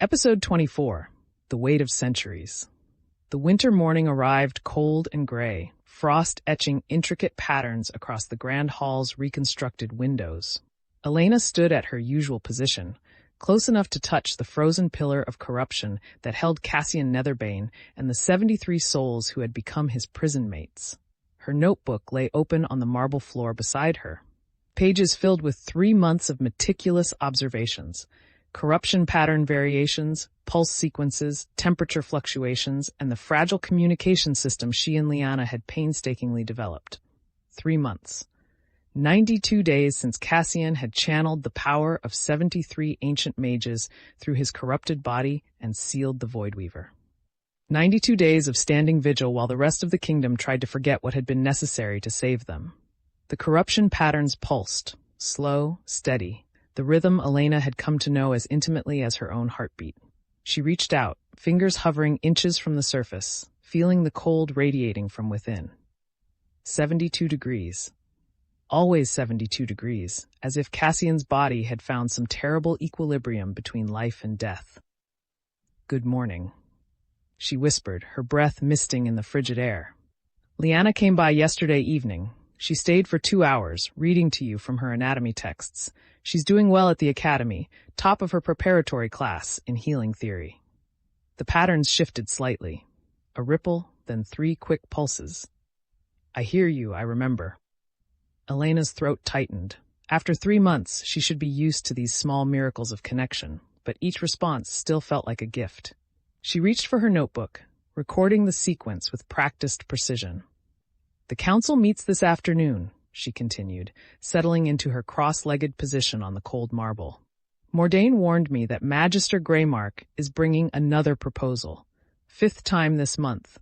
Episode 24, The Weight of Centuries. The winter morning arrived cold and gray, frost etching intricate patterns across the grand hall's reconstructed windows. Elena stood at her usual position, close enough to touch the frozen pillar of corruption that held Cassian Netherbane and the 73 souls who had become his prison mates. Her notebook lay open on the marble floor beside her, pages filled with 3 months of meticulous observations, corruption pattern variations, pulse sequences, temperature fluctuations, and the fragile communication system she and Elena had painstakingly developed. 3 months. 92 days since Cassian had channeled the power of 73 ancient mages through his corrupted body and sealed the Voidweaver. 92 days of standing vigil while the rest of the kingdom tried to forget what had been necessary to save them. The corruption patterns pulsed, slow, steady, the rhythm Elena had come to know as intimately as her own heartbeat. She reached out, fingers hovering inches from the surface, feeling the cold radiating from within. 72 degrees. Always 72 degrees, as if Cassian's body had found some terrible equilibrium between life and death. "Good morning," she whispered, her breath misting in the frigid air. "Elena came by yesterday evening. She stayed for 2 hours, reading to you from her anatomy texts. She's doing well at the academy, top of her preparatory class in healing theory." The patterns shifted slightly. A ripple, then 3 quick pulses. "I hear you, I remember." Elena's throat tightened. After 3 months, she should be used to these small miracles of connection, but each response still felt like a gift. She reached for her notebook, recording the sequence with practiced precision. "The council meets this afternoon," she continued, settling into her cross-legged position on the cold marble. "Mordain warned me that Magister Greymark is bringing another proposal. 5th time this month.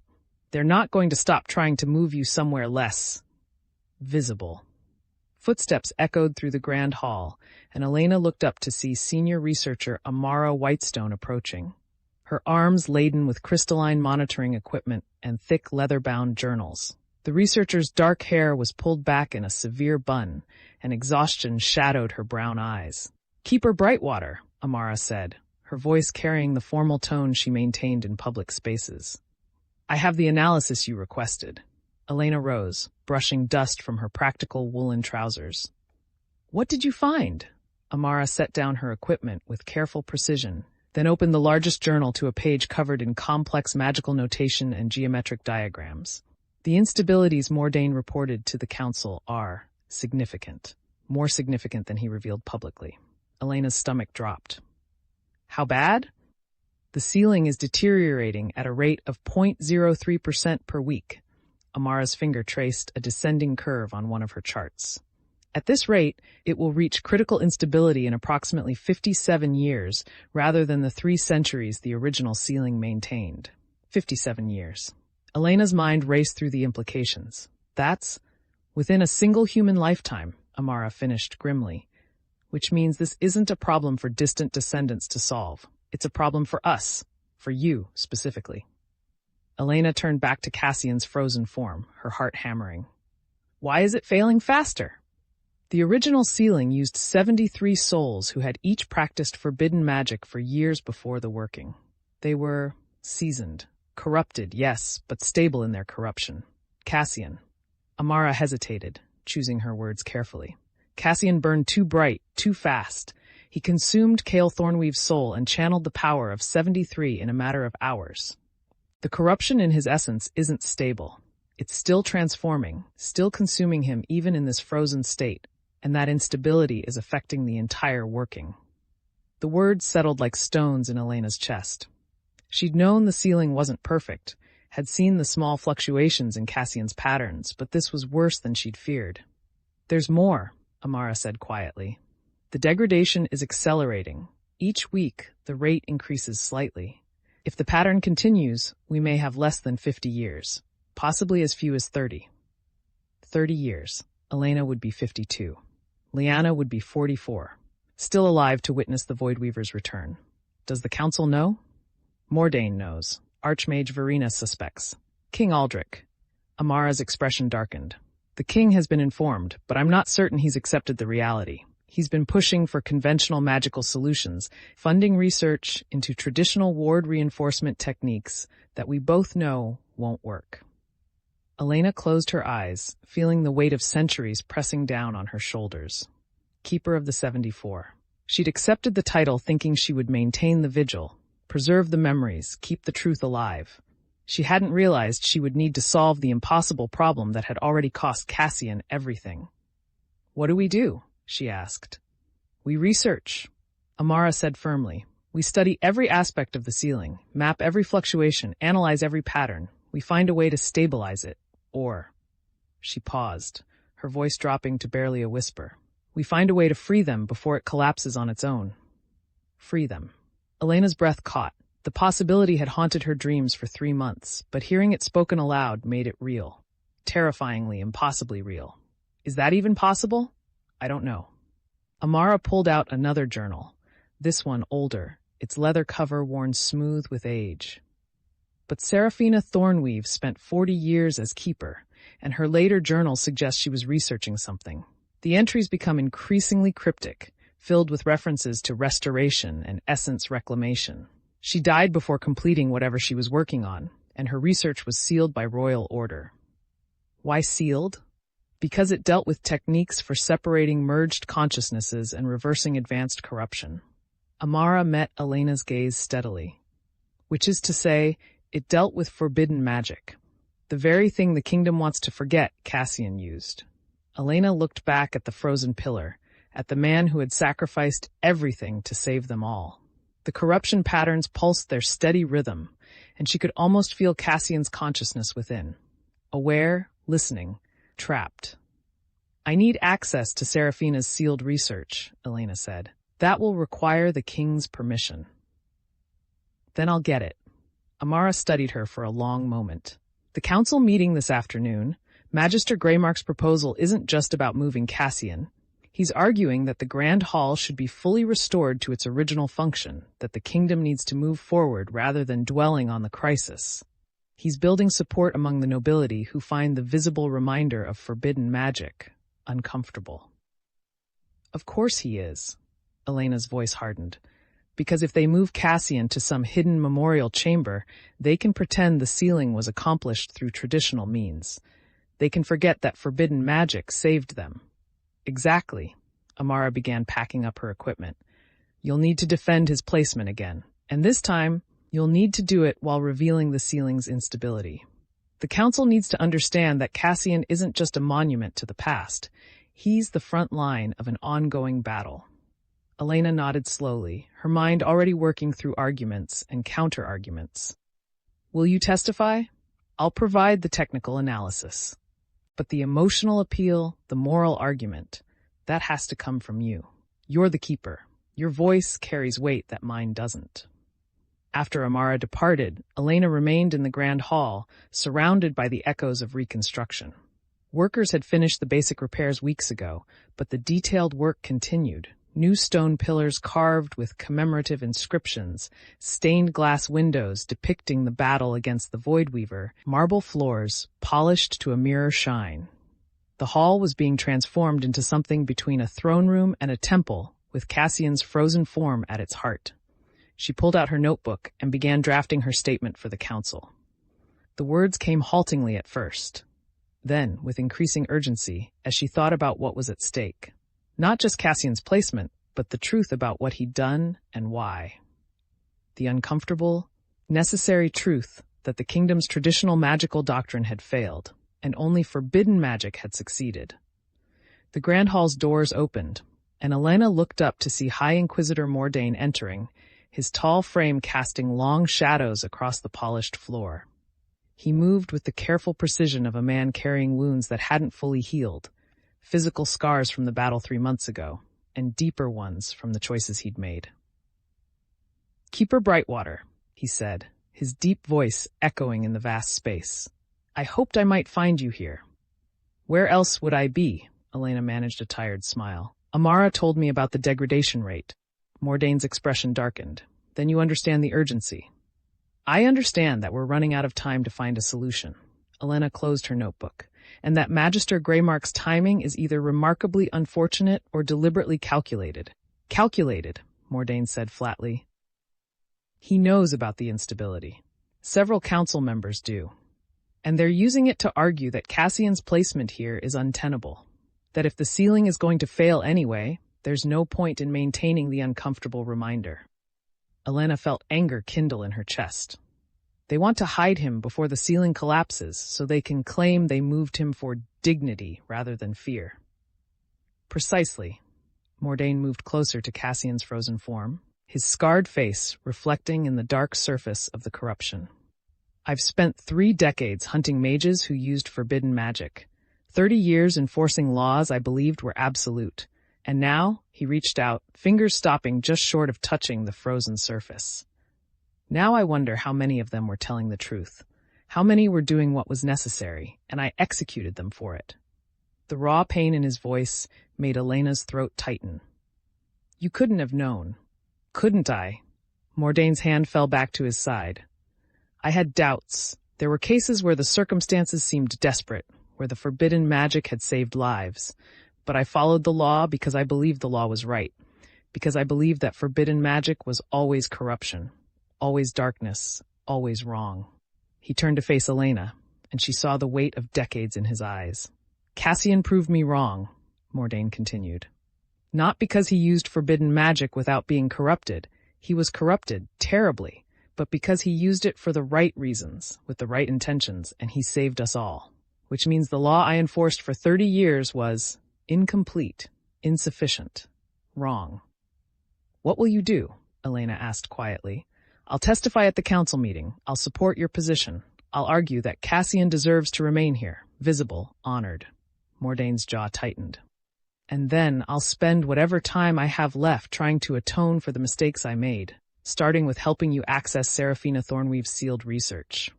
They're not going to stop trying to move you somewhere less visible." Footsteps echoed through the grand hall, and Elena looked up to see senior researcher Amara Whitestone approaching, her arms laden with crystalline monitoring equipment and thick leather-bound journals. The researcher's dark hair was pulled back in a severe bun, and exhaustion shadowed her brown eyes. "Keep her Brightwater," Amara said, her voice carrying the formal tone she maintained in public spaces. "I have the analysis you requested." Elena rose, brushing dust from her practical woolen trousers. "What did you find?" Amara set down her equipment with careful precision, then opened the largest journal to a page covered in complex magical notation and geometric diagrams. "The instabilities Mordain reported to the council are significant, more significant than he revealed publicly." Elena's stomach dropped. "How bad?" "The ceiling is deteriorating at a rate of 0.03% per week." Amara's finger traced a descending curve on one of her charts. "At this rate, it will reach critical instability in approximately 57 years, rather than the 3 centuries the original ceiling maintained." 57 years. Elena's mind raced through the implications. "That's within a single human lifetime," Amara finished grimly. "Which means this isn't a problem for distant descendants to solve. It's a problem for us, for you specifically." Elena turned back to Cassian's frozen form, her heart hammering. "Why is it failing faster?" The original ceiling used 73 souls who had each practiced forbidden magic for years before the working. They were seasoned, corrupted, yes, but stable in their corruption. Cassian. Amara hesitated, choosing her words carefully. Cassian burned too bright, too fast. He consumed Cale Thornweave's soul and channeled the power of 73 in a matter of hours. The corruption in his essence isn't stable. It's still transforming, still consuming him even in this frozen state, and that instability is affecting the entire working. The words settled like stones in Elena's chest. She'd known the ceiling wasn't perfect, had seen the small fluctuations in Cassian's patterns, but this was worse than she'd feared. "There's more," Amara said quietly. "The degradation is accelerating. Each week, the rate increases slightly. If the pattern continues, we may have less than 50 years, possibly as few as 30. 30 years. Elena would be 52. Liana would be 44, still alive to witness the Voidweaver's return. Does the council know? Mordain knows. Archmage Verena suspects. King Aldrich. Amara's expression darkened. The king has been informed, but I'm not certain he's accepted the reality. He's been pushing for conventional magical solutions, funding research into traditional ward reinforcement techniques that we both know won't work. Elena closed her eyes, feeling the weight of centuries pressing down on her shoulders. Keeper of the 74. She'd accepted the title thinking she would maintain the vigil, preserve the memories, keep the truth alive. She hadn't realized she would need to solve the impossible problem that had already cost Cassian everything. "What do we do?" she asked. "We research," Amara said firmly. "We study every aspect of the ceiling, map every fluctuation, analyze every pattern. We find a way to stabilize it. Or," she paused, her voice dropping to barely a whisper, "we find a way to free them before it collapses on its own." Free them. Elena's breath caught. The possibility had haunted her dreams for 3 months, but hearing it spoken aloud made it real. Terrifyingly, impossibly real. Is that even possible? I don't know. Amara pulled out another journal, this one older, its leather cover worn smooth with age. But Seraphina Thornweave spent 40 years as keeper, and her later journal suggests she was researching something. The entries become increasingly cryptic, filled with references to restoration and essence reclamation. She died before completing whatever she was working on, and her research was sealed by royal order. Why sealed? Because it dealt with techniques for separating merged consciousnesses and reversing advanced corruption. Amara met Elena's gaze steadily. Which is to say, it dealt with forbidden magic. The very thing the kingdom wants to forget, Cassian used. Elena looked back at the frozen pillar, at the man who had sacrificed everything to save them all. The corruption patterns pulsed their steady rhythm, and she could almost feel Cassian's consciousness within. Aware, listening, trapped. "I need access to Seraphina's sealed research," Elena said. "That will require the king's permission." "Then I'll get it." Amara studied her for a long moment. The council meeting this afternoon, Magister Greymark's proposal isn't just about moving Cassian. He's arguing that the Grand Hall should be fully restored to its original function, that the kingdom needs to move forward rather than dwelling on the crisis. He's building support among the nobility who find the visible reminder of forbidden magic uncomfortable. Of course he is, Elena's voice hardened, because if they move Cassian to some hidden memorial chamber, they can pretend the sealing was accomplished through traditional means. They can forget that forbidden magic saved them. Exactly. Amara began packing up her equipment. You'll need to defend his placement again, and this time, you'll need to do it while revealing the ceiling's instability. The council needs to understand that Cassian isn't just a monument to the past. He's the front line of an ongoing battle. Elena nodded slowly, her mind already working through arguments and counter-arguments. Will you testify? I'll provide the technical analysis. But the emotional appeal, the moral argument, that has to come from you. You're the keeper. Your voice carries weight that mine doesn't. After Amara departed, Elena remained in the Grand Hall, surrounded by the echoes of reconstruction. Workers had finished the basic repairs weeks ago, but the detailed work continued. New stone pillars carved with commemorative inscriptions, stained glass windows depicting the battle against the Voidweaver, marble floors polished to a mirror shine. The hall was being transformed into something between a throne room and a temple, with Cassian's frozen form at its heart. She pulled out her notebook and began drafting her statement for the council. The words came haltingly at first, then with increasing urgency as she thought about what was at stake. Not just Cassian's placement, but the truth about what he'd done and why. The uncomfortable, necessary truth that the kingdom's traditional magical doctrine had failed, and only forbidden magic had succeeded. The Grand Hall's doors opened, and Elena looked up to see High Inquisitor Mordain entering, his tall frame casting long shadows across the polished floor. He moved with the careful precision of a man carrying wounds that hadn't fully healed, physical scars from the battle 3 months ago, and deeper ones from the choices he'd made. Keeper Brightwater, he said, his deep voice echoing in the vast space. I hoped I might find you here. Where else would I be? Elena managed a tired smile. Amara told me about the degradation rate. Mordain's expression darkened. Then you understand the urgency. I understand that we're running out of time to find a solution. Elena closed her notebook. and that Magister Greymark's timing is either remarkably unfortunate or deliberately calculated. Calculated, Mordain said flatly. He knows about the instability. Several council members do. And they're using it to argue that Cassian's placement here is untenable. That if the sealing is going to fail anyway, there's no point in maintaining the uncomfortable reminder. Elena felt anger kindle in her chest. They want to hide him before the sealing collapses so they can claim they moved him for dignity rather than fear. Precisely. Mordain moved closer to Cassian's frozen form, his scarred face reflecting in the dark surface of the corruption. I've spent 3 decades hunting mages who used forbidden magic. 30 years enforcing laws I believed were absolute. And now, he reached out, fingers stopping just short of touching the frozen surface. Now I wonder how many of them were telling the truth. How many were doing what was necessary, and I executed them for it. The raw pain in his voice made Elena's throat tighten. You couldn't have known. Couldn't I? Mordain's hand fell back to his side. I had doubts. There were cases where the circumstances seemed desperate, where the forbidden magic had saved lives. But I followed the law because I believed the law was right, because I believed that forbidden magic was always corruption, always darkness, always wrong. He turned to face Elena, and she saw the weight of decades in his eyes. Cassian proved me wrong, Mordain continued. Not because he used forbidden magic without being corrupted. He was corrupted, terribly, but because he used it for the right reasons, with the right intentions, and he saved us all. Which means the law I enforced for 30 years was incomplete, insufficient, wrong. What will you do? Elena asked quietly. I'll testify at the council meeting. I'll support your position. I'll argue that Cassian deserves to remain here, visible, honored. Mordain's jaw tightened. And then I'll spend whatever time I have left trying to atone for the mistakes I made, starting with helping you access Seraphina Thornweave's sealed research.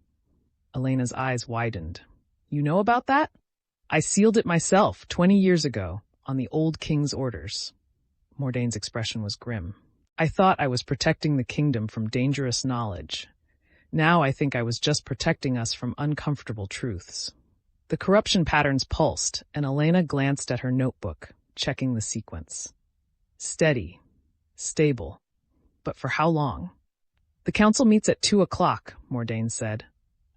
Elena's eyes widened. You know about that? I sealed it myself 20 years ago, on the old king's orders. Mordain's expression was grim. I thought I was protecting the kingdom from dangerous knowledge. Now I think I was just protecting us from uncomfortable truths. The corruption patterns pulsed, and Elena glanced at her notebook, checking the sequence. Steady. Stable. But for how long? The council meets at 2 o'clock, Mordain said.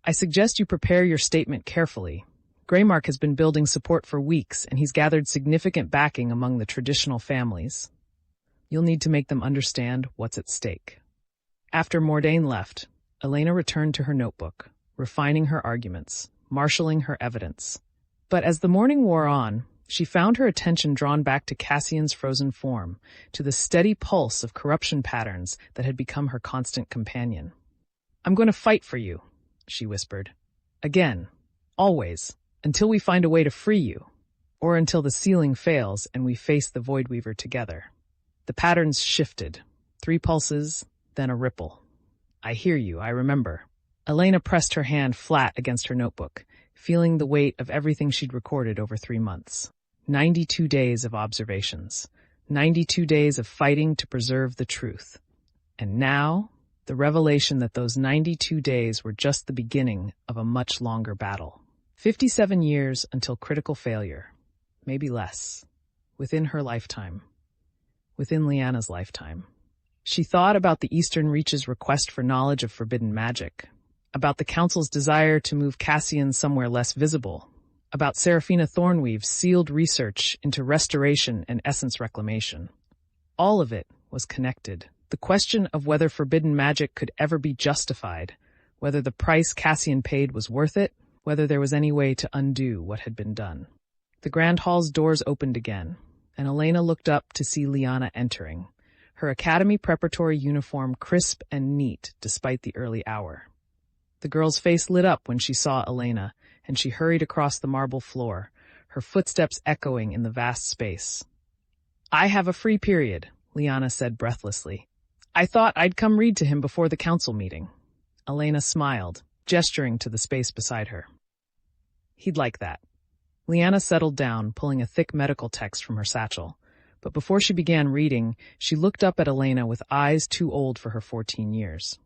I suggest you prepare your statement carefully. Greymark has been building support for weeks, and he's gathered significant backing among the traditional families. You'll need to make them understand what's at stake. After Mordain left, Elena returned to her notebook, refining her arguments, marshalling her evidence. But as the morning wore on, she found her attention drawn back to Cassian's frozen form, to the steady pulse of corruption patterns that had become her constant companion. I'm going to fight for you, she whispered. Again. Always. Until we find a way to free you. Or until the sealing fails and we face the Voidweaver together. The patterns shifted. 3 pulses, then a ripple. I hear you, I remember. Elena pressed her hand flat against her notebook, feeling the weight of everything she'd recorded over 3 months. 92 days of observations. 92 days of fighting to preserve the truth. And now, the revelation that those 92 days were just the beginning of a much longer battle. 57 years until critical failure. Maybe less. Within her lifetime. Within Liana's lifetime. She thought about the Eastern Reach's request for knowledge of forbidden magic. About the Council's desire to move Cassian somewhere less visible. About Seraphina Thornweave's sealed research into restoration and essence reclamation. All of it was connected. The question of whether forbidden magic could ever be justified, whether the price Cassian paid was worth it, whether there was any way to undo what had been done. The Grand Hall's doors opened again, and Elena looked up to see Liana entering, her academy preparatory uniform crisp and neat despite the early hour. The girl's face lit up when she saw Elena, and she hurried across the marble floor, her footsteps echoing in the vast space. I have a free period, Liana said breathlessly. I thought I'd come read to him before the council meeting. Elena smiled, gesturing to the space beside her. He'd like that. Liana settled down, pulling a thick medical text from her satchel. But before she began reading, she looked up at Elena with eyes too old for her 14 years.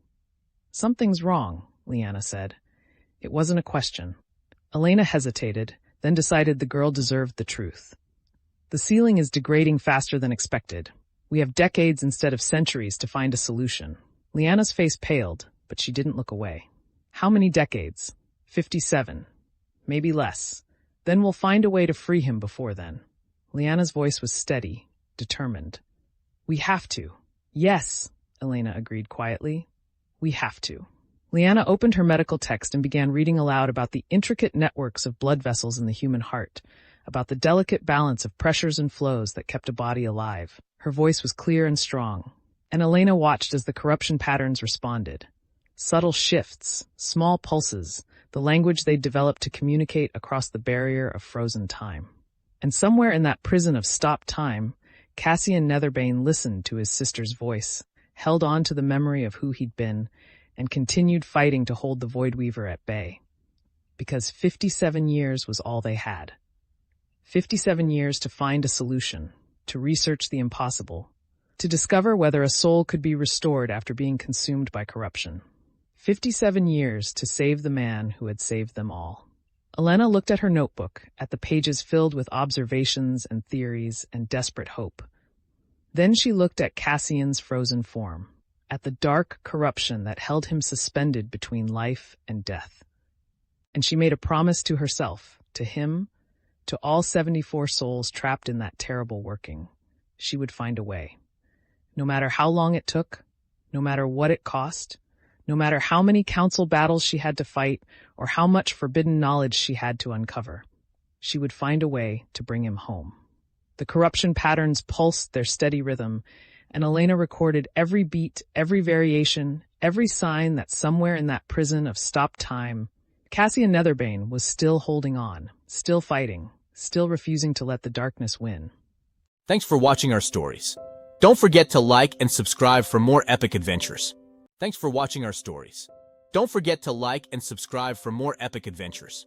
Something's wrong, Liana said. It wasn't a question. Elena hesitated, then decided the girl deserved the truth. The ceiling is degrading faster than expected. We have decades instead of centuries to find a solution. Leanna's face paled, but she didn't look away. How many decades? 57. Maybe less. Then we'll find a way to free him before then. Leanna's voice was steady, determined. We have to. Yes, Elena agreed quietly. We have to. Leanna opened her medical text and began reading aloud about the intricate networks of blood vessels in the human heart, about the delicate balance of pressures and flows that kept a body alive. Her voice was clear and strong, and Elena watched as the corruption patterns responded. Subtle shifts, small pulses, the language they'd developed to communicate across the barrier of frozen time. And somewhere in that prison of stopped time, Cassian Netherbane listened to his sister's voice, held on to the memory of who he'd been, and continued fighting to hold the Voidweaver at bay. Because 57 years was all they had. 57 years to find a solution, to research the impossible, to discover whether a soul could be restored after being consumed by corruption. 57 years to save the man who had saved them all. Elena looked at her notebook, at the pages filled with observations and theories and desperate hope. Then she looked at Cassian's frozen form, at the dark corruption that held him suspended between life and death. And she made a promise to herself, to him, to all 74 souls trapped in that terrible working. She would find a way. No matter how long it took, no matter what it cost, no matter how many council battles she had to fight or how much forbidden knowledge she had to uncover, she would find a way to bring him home. The corruption patterns pulsed their steady rhythm, and Elena recorded every beat, every variation, every sign that somewhere in that prison of stopped time, Cassian Netherbane was still holding on, still fighting, still refusing to let the darkness win. Thanks for watching our stories. Don't forget to like and subscribe for more epic adventures. Thanks for watching our stories. Don't forget to like and subscribe for more epic adventures.